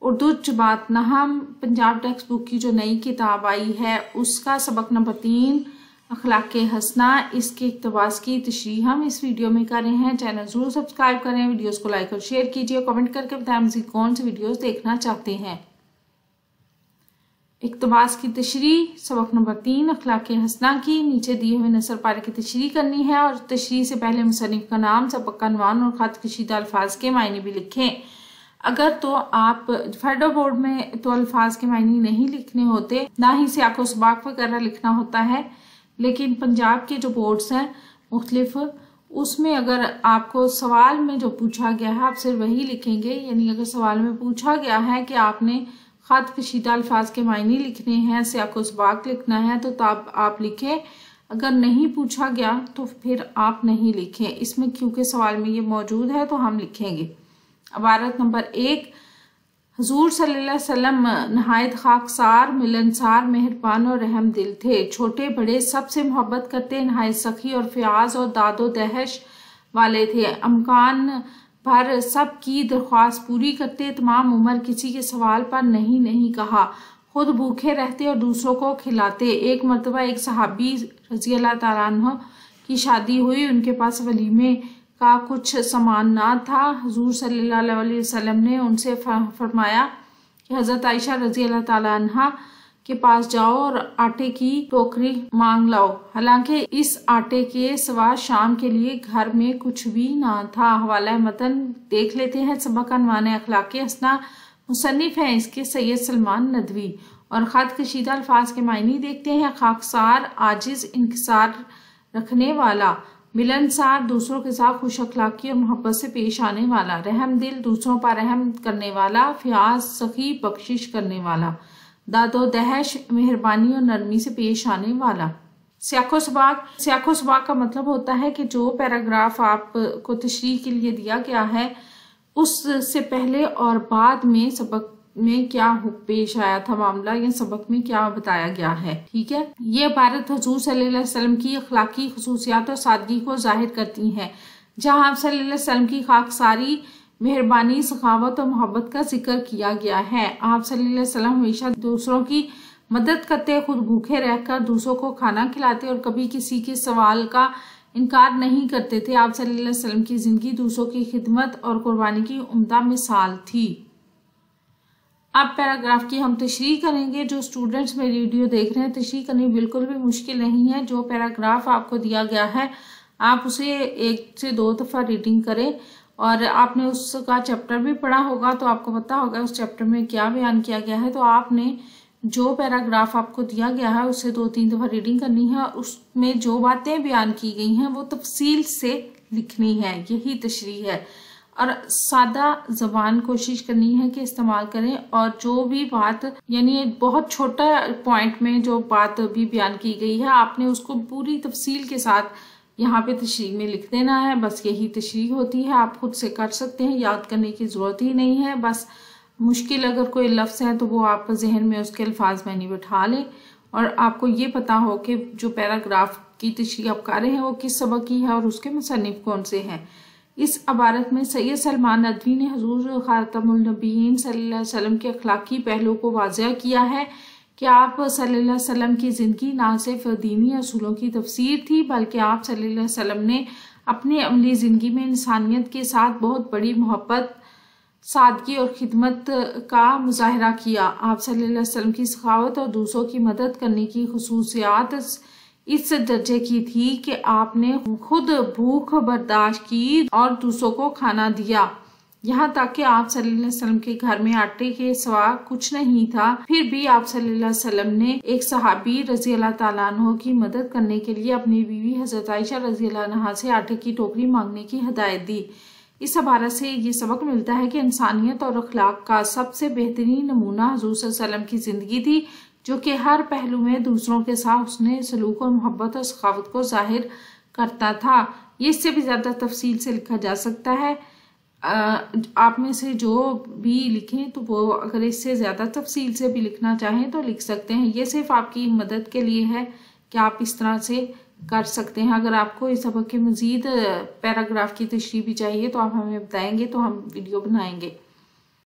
Urdu जमात-नहम Punjab text book की जो नई किताब आई है उसका सबक नंबर 3 अखलाक़े हसना, इसके इक़्तिबास की तशरीह हम इस वीडियो में कर रहे हैं। चैनल जरूर सब्सक्राइब करें, वीडियोस को लाइक और शेयर कीजिए, कमेंट करके बताएं मज़ीद कौन सी वीडियोस देखना चाहते हैं। इक़्तिबास की तशरीह सबक नंबर 3 अखलाक़े हसना की नीचे दिए हुए नसर पारे की तशरीह करनी है और तशरीह से पहले मुसन्निफ़ का नाम, सबक का अनवान और ख़त कशीदा अल्फाज के मायने भी लिखें। अगर तो आप फेडरल बोर्ड में तो अल्फाज के मायने नहीं लिखने होते, ना ही सियाक़ व सबाक़ वगैरह लिखना होता है, लेकिन पंजाब के जो बोर्ड्स हैं मुख्तलिफ, उसमें अगर आपको सवाल में जो पूछा गया है आप सिर्फ वही लिखेंगे। यानी अगर सवाल में पूछा गया है कि आपने ख़त कशीदा अल्फाज के मायने लिखने हैं, सियाक़ व सबाक़ लिखना है, तो तब आप लिखें। अगर नहीं पूछा गया तो फिर आप नहीं लिखें। इसमें क्योंकि सवाल में ये मौजूद है तो हम लिखेंगे। इबारत नंबर 1, हुजूर सल्लल्लाहु अलैहि वसल्लम नहायत खाकसार, मिलनसार, मेहरबान और रहम दिल थे। छोटे बड़े सबसे मोहब्बत करते, नहायत सखी और फ्याज और दादो दहश वाले थे। अमकान भर सब की दरख्वास्त पूरी करते, तमाम उम्र किसी के सवाल पर नहीं नहीं कहा, खुद भूखे रहते और दूसरों को खिलाते। एक मरतबा एक सहाबी रज़ी अल्लाह तआला अन्हु की शादी हुई, उनके पास वलीमे का कुछ सामान ना था। हुजूर सल्लल्लाहु अलैहि वसल्लम ने उनसे फरमाया कि हज़रत आयशा रज़ी अल्लाह तआला अन्हा के पास जाओ और आटे की टोकरी मांग लाओ। हालांकि इस आटे के सिवा शाम के लिए घर में कुछ भी ना था। हवाला मतन देख लेते हैं। सबक अनवान अखलाक़े हसना, मुसन्निफ हैं इसके सैयद सलमान नदवी, और ख़त कशीदा अल्फाज के मायने देखते हैं। खाकसार, आजिज, इंकिसार रखने वाला, मिलनसार, दूसरों के साथ खुश अखलाकी और मोहब्बत से पेश आने वाला, रहम दिल, दूसरों पर रहम करने वाला, फ्याज, सखी, बख्शिश करने वाला, दादो दहश, मेहरबानी और नरमी से पेश आने वाला। सियाक़ व सबाक़ का मतलब होता है कि जो पैराग्राफ आपको तशरीह के लिए दिया गया है उससे पहले और बाद में सबक में क्या पेश आया था मामला, या सबक में क्या बताया गया है। ठीक है, ये इबारत हुजूर सल्लल्लाहु अलैहि वसल्लम की अखलाकी खुसूसियात और सादगी को जाहिर करती हैं। जहां आप सल्लल्लाहु अलैहि वसल्लम की खाकसारी, मेहरबानी, सखावत और मोहब्बत का जिक्र किया गया है। आप सल्लल्लाहु अलैहि वसल्लम हमेशा दूसरों की मदद करते, खुद भूखे रहकर दूसरों को खाना खिलाते और कभी किसी के सवाल का इनकार नहीं करते थे। आप सल्लल्लाहु अलैहि वसल्लम की जिंदगी दूसरों की खिदमत और कुर्बानी की उम्दा मिसाल थी। अब पैराग्राफ की हम तशरीह करेंगे। जो स्टूडेंट्स मेरी वीडियो देख रहे हैं, तशरीह करनी बिल्कुल भी मुश्किल नहीं है। जो पैराग्राफ आपको दिया गया है आप उसे 1 से 2 दफ़ा रीडिंग करें, और आपने उसका चैप्टर भी पढ़ा होगा तो आपको पता होगा उस चैप्टर में क्या बयान किया गया है। तो आपने जो पैराग्राफ आपको दिया गया है उससे 2-3 दफ़ा रीडिंग करनी है, और उसमें जो बातें बयान की गई हैं वो तफसील से लिखनी है। यही तशरीह है, और सादा ज़बान कोशिश करनी है कि इस्तेमाल करें, और जो भी बात यानी बहुत छोटा पॉइंट में जो बात भी बयान की गई है आपने उसको पूरी तफसील के साथ यहाँ पे तशरीह में लिख देना है। बस यही तशरीह होती है। आप खुद से कर सकते हैं, याद करने की ज़रूरत ही नहीं है। बस मुश्किल अगर कोई लफ्ज़ है तो वो आप जहन में उसके अल्फाज मानी बिठा लें, और आपको ये पता हो कि जो पैराग्राफ की तशरीह आप कर रहे हैं वो किस सबक की है और उसके मुसन्निफ कौन से हैं। इस इबारत में सैयद सलमान नदवी ने हुजूर खातमुल नबीयीन सल्लल्लाहु अलैहि वसल्लम के अखलाकी पहलू को वाज़ेह किया है कि आप सल्लल्लाहु अलैहि वसल्लम की ज़िंदगी ना सिर्फ दीनी असूलों की तफसीर थी, बल्कि आप सल्लल्लाहु अलैहि वसल्लम ने अपनी अमली ज़िंदगी में इंसानियत के साथ बहुत बड़ी मोहब्बत, सादगी और खिदमत का मुजाहरा किया। आप सल्लल्लाहु अलैहि वसल्लम की सखावत और दूसरों की मदद करने की खुसूसियात इस दर्जे की थी कि आपने खुद भूख बर्दाश्त की और दूसरों को खाना दिया। यहाँ तक कि आप सल्लल्लाहु अलैहि वसल्लम के घर में आटे के सिवा कुछ नहीं था, फिर भी आप सल्लल्लाहु अलैहि वसल्लम ने एक सहाबी रज़ी अल्लाह तआला अन्हु की मदद करने के लिए अपनी बीवी हज़रत आयशा रज़ी अल्लाह अन्हा से आटे की टोकरी मांगने की हिदायत दी। इस इबारत से ये सबक मिलता है कि इंसानियत और अखलाक का सबसे बेहतरीन नमूना हुजूर सल्लल्लाहु अलैहि वसल्लम की जिंदगी थी, जो कि हर पहलू में दूसरों के साथ उसने सलूक और मोहब्बत और सखावत को जाहिर करता था। ये इससे भी ज़्यादा तफसील से लिखा जा सकता है। आप में से जो भी लिखें तो वो अगर इससे ज़्यादा तफसील से भी लिखना चाहें तो लिख सकते हैं। ये सिर्फ आपकी मदद के लिए है कि आप इस तरह से कर सकते हैं। अगर आपको इस सबक के मज़ीद पैराग्राफ की तशरीह भी चाहिए तो आप हमें बताएंगे तो हम वीडियो बनाएंगे।